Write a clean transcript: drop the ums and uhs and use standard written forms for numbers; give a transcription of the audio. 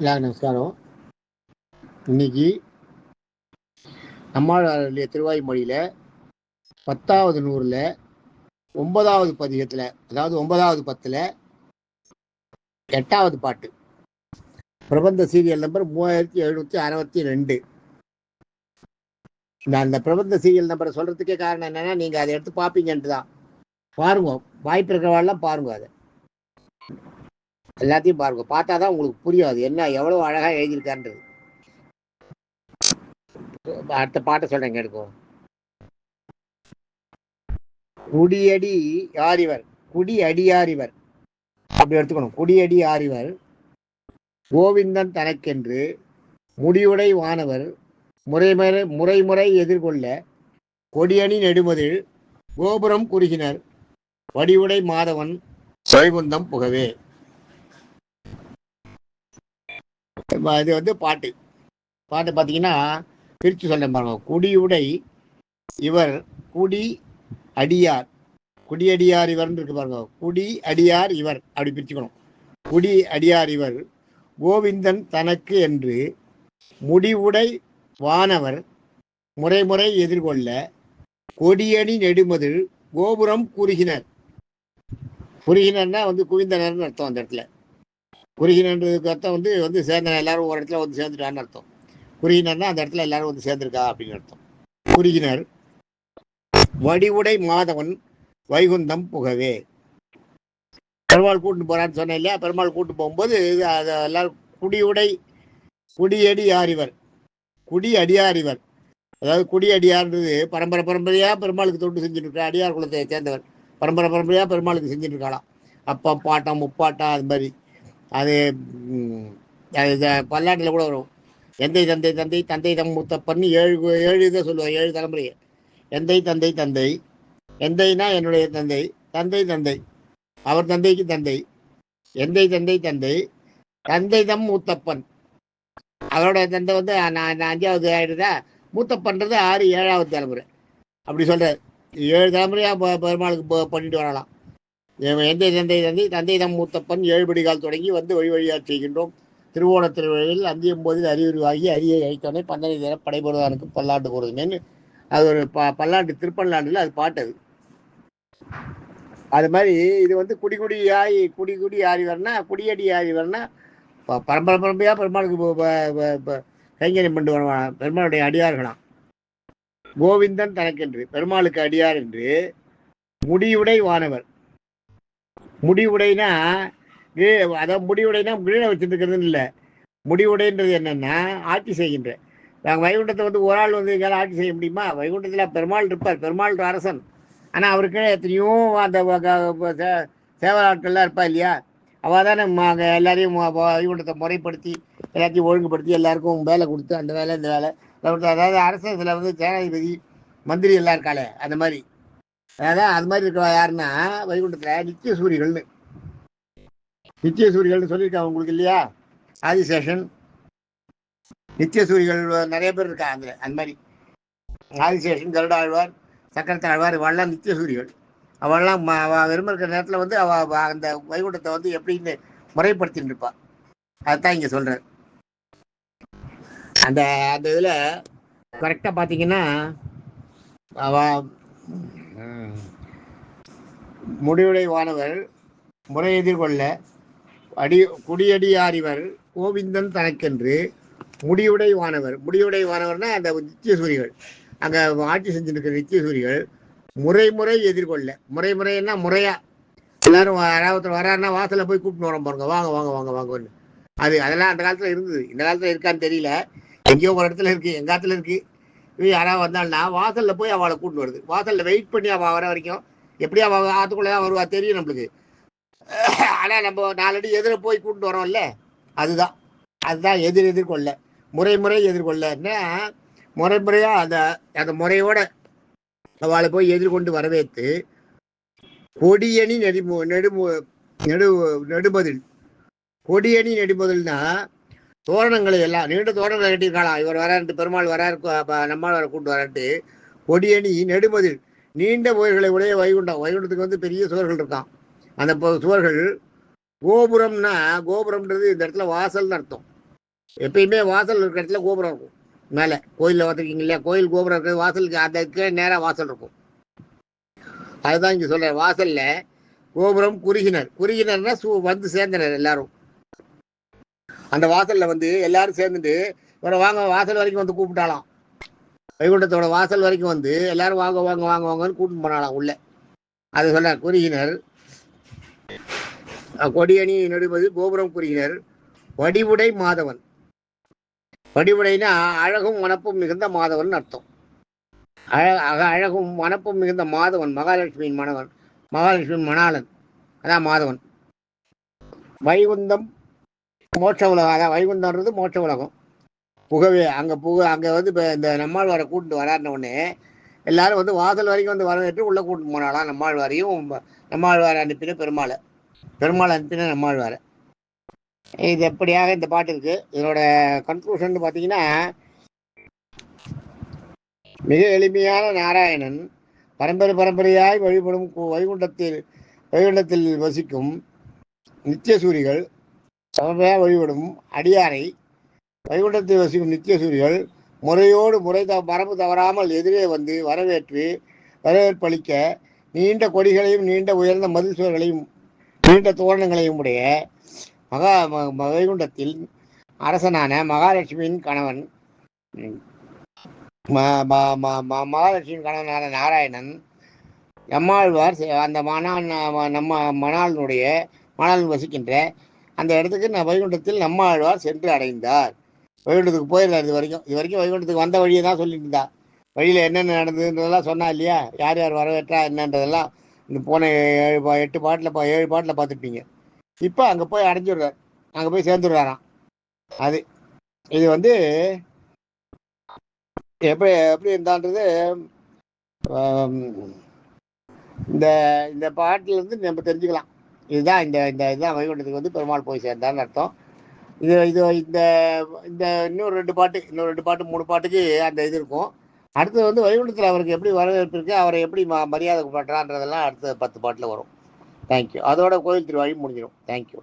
எல்லாரும் நமஸ்காரம். இன்னைக்கு நம்மளுடைய திருவாய்மொழியில 10வது நூறுல 9வது பதிகத்துல, அதாவது 9வது பத்துல 8வது பாட்டு, பிரபந்த சீரியல் நம்பர் 3762. அந்த பிரபந்த சீரியல் நம்பரை சொல்றதுக்கே காரணம் என்னன்னா, நீங்க அதை எடுத்து பார்ப்பீங்கன்ட்டு தான். பாருங்க, வாய்ப்பு இருக்கிறவாள்லாம் பாருங்க, அதை எல்லாத்தையும் பாருங்க. பார்த்தாதான் உங்களுக்கு புரியும் அது என்ன எவ்வளவு அழகா எழுதியிருக்கான்றது. அடுத்த பாட்டை சொல்றேன், கேட்கும். குடியடி யாரிவர், குடி அடியாரிவர், அப்படி எடுத்துக்கணும். குடியடி ஆரிவர் கோவிந்தன் தனக்கென்று முடிவுடை வானவர் முறைமுறை எதிர்கொள்ள கொடியணி நெடுமதில் கோபுரம் குறுகினர் வடிவுடை மாதவன் வைகுந்தம் புகவே. இது பாட்டு பார்த்தீங்கன்னா பிரித்து சொல்ல பாருங்க. குடியுடை இவர், குடி அடியார், குடியடியார் இவர் இருக்கு பாருங்க. குடி அடியார் இவர், அப்படி பிரிச்சுக்கணும். குடி அடியார் இவர் கோவிந்தன் தனக்கு என்று முடிவுடை வானவர் முறைமுறை எதிர்கொள்ள கொடியணி நெடுமதில் கோபுரம் குறுகினர். குறுகினர்னா குவிந்தனர்னு அர்த்தம். அந்த இடத்துல குறுகினன்றதுக்கு அர்த்தம் சேர்ந்தன, எல்லாரும் ஒரு இடத்துல சேர்ந்துட்டான்னு அர்த்தம். குறுகினர்னா அந்த இடத்துல எல்லாரும் சேர்ந்திருக்கா அப்படின்னு அர்த்தம். குறுகினர் வடிவுடை மாதவன் வைகுந்தம் புகவே. பெருமாள் கூட்டு போறான்னு சொன்னேன் இல்லையா? பெருமாள் கூட்டு போகும்போது எல்லாரும் குடியடி ஆரிவர், குடி அடியாரிவர், அதாவது குடி அடியார்ன்றது பரம்பரையா பெருமாளுக்கு தொண்டு செஞ்சுட்டு இருக்க அடியார் குலத்தை சேர்ந்தவர். பரம்பரையா பெருமாளுக்கு செஞ்சுட்டு இருக்காளாம். அப்பம் பாட்டம் முப்பாட்டம் அது மாதிரி. அது பல்லாட்டில் கூட வரும். எந்தை தந்தை தந்தை தந்தை தம் மூத்தப்பன்னு ஏழு இதை சொல்லுவாங்க, 7 தலைமுறையை. எந்தை தந்தை தந்தை, எந்தைனா என்னுடைய தந்தை, தந்தை தந்தை அவர் தந்தைக்கு தந்தை, எந்தை தந்தை தந்தை தந்தை தம் மூத்தப்பன், அவரோட தந்தை நான் 5வது ஆயிடுதா. மூத்தப்பன்றது 6 7வது தலைமுறை, அப்படி சொல்றாரு. 7 தலைமுறையா பெருமாளுக்கு பண்ணிட்டு வரலாம். எந்தை தந்தை தந்தை தந்தை தம் மூத்தப்பன் 7 படிகால் தொடங்கி வழி வழியாக செய்கின்றோம். திருவோண திருவழியில் அந்தியும் போதில் அறிவுருவாகி அரியை அழித்தோடனே பந்தனை தர படைபடுவானுக்கு பல்லாண்டு போடுறதுன்னு அது ஒரு பல்லாண்டு திருப்பல்லாண்டுல அது பாட்டது. அது மாதிரி இது குடி ஆரிவர்னா, குடியடி ஆரிவர்னா பரம்பரையா பெருமாளுக்கு கைங்கரியம் பண்ணிட்டு வருவான். பெருமாளுடைய அடியார்களாம். கோவிந்தன் தனக்கென்று, பெருமாளுக்கு அடியார் என்று முடிவுடை வானவர். முடிவுடைனா அதாவது முடிவுடைனா கீழே வச்சுருக்கிறதுன்னு இல்லை. முடிவுடைன்றது என்னன்னா ஆட்சி செய்கின்ற. நாங்கள் வைகுண்டத்தை ஒரு ஆள் ஆட்சி செய்ய முடியுமா? வைகுண்டத்தில் பெருமாள் இருப்பார், பெருமாள் அரசன். ஆனால் அவருக்கு எத்தனையோ அந்த சேவலாட்கள்லாம் இருப்பா இல்லையா? அவள் தானே எல்லாரையும் வைகுண்டத்தை முறைப்படுத்தி எல்லாத்தையும் ஒழுங்குபடுத்தி எல்லாருக்கும் வேலை கொடுத்து அந்த வேலை இந்த வேலை. அதாவது அரசில் சேனாதிபதி மந்திரி எல்லாம் இருக்காளே, அந்த மாதிரி. அதான் அது மாதிரி இருக்க யாருன்னா வைகுண்டத்தில் நித்திய சூரிகள்னு சொல்லியிருக்காங்க உங்களுக்கு இல்லையா? ஆதிசேஷன் நித்திய சூரிகள் நிறைய பேர் இருக்கா. அந்த மாதிரி ஆதிசேஷன், கருடாழ்வார், சக்கரத்தாழ்வார், இவெல்லாம் நித்திய சூரிகள். அவெல்லாம் விரும்ப இருக்கிற நேரத்தில் அவ அந்த வைகுண்டத்தை எப்படின்னு முறைப்படுத்தின்னு இருப்பா. அதுதான் இங்கே சொல்றார். அந்த அந்த இதில் கரெக்டாக பார்த்தீங்கன்னா முடிவுடை வானவர் முறை எதிர்கொள்ள குடியடியாரிவர் கோவிந்தன் தனக்கென்று முடிவுடை வானவர்னா அந்த நித்திய சூரிகள், அங்கே ஆட்சி செஞ்சுருக்கிற நித்திய சூரிகள் முறைமுறை எதிர்கொள்ள. முறைன்னா முறையா எல்லாரும் யாராவது வராருன்னா வாசல்ல போய் கூப்பிட்டு வரோம் பாருங்க, வாங்க வாங்க வாங்க வாங்கன்னு. அதெல்லாம் அந்த காலத்துல இருந்தது. இந்த காலத்துல இருக்கான்னு தெரியல. எங்கேயோ ஒரு இடத்துல இருக்கு, எங்க காலத்துல இருக்கு. யாராவது வந்தாள்னா வாசல்ல போய் அவளை கூப்பிட்டு வருது. வாசல்ல வெயிட் பண்ணி அவள் வர வரைக்கும் எப்படி அவள் ஆத்துக்குள்ளதான் வருவா தெரியும் நம்மளுக்கு. ஆனா நம்ம 4 அடி எதிர போய் கூப்பிட்டு வரோம்ல, அதுதான் எதிர்கொள்ள. முறைமுறை எதிர்கொள்ளன்னா முறைமுறையா அந்த முறையோட அவளை போய் எதிர்கொண்டு வரவேற்று கொடியணி நெடுமதில். கொடியணி நெடுமதில்னா தோரணங்களை எல்லாம் நீண்ட தோரணங்களை கட்டியிருக்கலாம். இவர் வரான்ட்டு, பெருமாள் வராரு, நம்மால் கூப்பிட்டு வரான்ட்டு கொடியணி நெடுமதில் நீண்ட கோயில்களை உடைய வைகுண்டத்துக்கு பெரிய சுவர்கள் இருக்கான். அந்த சுவர்கள் கோபுரம்னா, கோபுரம்ன்றது இந்த இடத்துல வாசல்னு அர்த்தம். எப்பயுமே வாசல் இருக்கிற இடத்துல கோபுரம் இருக்கும். மேலே கோயிலில் பார்த்துருக்கீங்க இல்லையா, கோயில் கோபுரம் இருக்கிறது வாசலுக்கு அதுக்கு நேராக வாசல் இருக்கும். அதுதான் இங்கே சொல்ற, வாசல்ல கோபுரம் குறுகினர். குறுகினர்னா வந்து சேர்ந்தனர் எல்லாரும். அந்த வாசல்ல வந்து எல்லாரும் சேர்ந்துட்டு இவரை வாங்க வாசல் வரைக்கும் வந்து கூப்பிட்டாலாம். வைகுண்டத்தோட வாசல் வரைக்கும் வந்து எல்லாரும் வாங்க வாங்க வாங்க வாங்கன்னு கூப்பிட்டு போனாலாம் உள்ள. அது சொல்ற குறுகினர். கொடியணி நடுவது கோபுரம் குறுகினர். வடிவுடை மாதவன். வடிவுடைனா அழகும் மனப்பும் மிகுந்த மாதவன் அர்த்தம். அழகும் மனப்பும் மிகுந்த மாதவன், மகாலட்சுமியின் மணவன், மகாலட்சுமியின் மணாளன், அதான் மாதவன். வைகுந்தம் மோட்ச உலகம், அதான் வைகுந்தம்ன்றது மோட்ச உலகம். புகவே அங்கே வந்து இப்போ இந்த நம்மாழ்வாரை கூட்டிட்டு வராருன உடனே எல்லாரும் வந்து வாசல் வரைக்கும் வந்து வரவேற்று உள்ளே கூட்டிட்டு போனாலாம். நம்மாழ்வாரை அனுப்பின பெருமாளை அனுப்பின நம்மாழ்வாரை. இது எப்படியாக இந்த பாட்டு இருக்கு. இதனோட கன்க்ளூஷன் பார்த்தீங்கன்னா, மிக எளிமையான நாராயணன் பரம்பரையாய் வழிபடும் வைகுண்டத்தில் வசிக்கும் நித்தியசூரிகள், பரம்பரையாக வழிபடும் அடியாரை வைகுண்டத்தில் வசிக்கும் நித்தியசூரிகள் முறையோடு மரபு தவறாமல் எதிரே வந்து வரவேற்பளிக்க நீண்ட கொடிகளையும் நீண்ட உயர்ந்த மதில் சுவர்களையும் நீண்ட தோரணங்களையும் உடைய வைகுண்டத்தில் அரசனான மகாலட்சுமியின் கணவன் மகாலட்சுமியின் கணவனான நாராயணன் நம்மாழ்வார் அந்த மணாளன் வசிக்கின்ற அந்த இடத்துக்கு வைகுண்டத்தில் நம்மாழ்வார் சென்று அடைந்தார். வைகுண்டத்துக்கு போயிருந்தார். இது வரைக்கும் வைகுண்டத்துக்கு வந்த வழியை தான் சொல்லிட்டு இருந்தா. வழியில் என்னென்ன நடந்ததுன்றதெல்லாம் சொன்னா இல்லையா, யார் யார் வரவேற்றா என்னன்றதெல்லாம் இந்த போன 7 பாட்டில் பார்த்துருப்பீங்க. இப்போ அங்கே போய் அடைஞ்சிடுறார், அங்கே போய் சேர்ந்துடுறாராம். அது இது வந்து எப்படி இருந்தான்றது இந்த பாட்டிலிருந்து நம்ம தெரிஞ்சுக்கலாம். இதுதான் வைகுண்டத்துக்கு வந்து பெருமாள் போய் சேர்ந்தார்னு அர்த்தம். இந்த இன்னொரு 2 பாட்டு 3 பாட்டுக்கு அந்த இது இருக்கும். அடுத்தது வந்து வைகுண்டத்தில் அவருக்கு எப்படி வரவேற்பு இருக்கு, அவரை எப்படி மரியாதை பண்றான்றதெல்லாம் அடுத்த 10 பாட்டில் வரும். தேங்க்யூ. அதோட கோயில் திருவாழி முடிஞ்சிடும். தேங்க்யூ.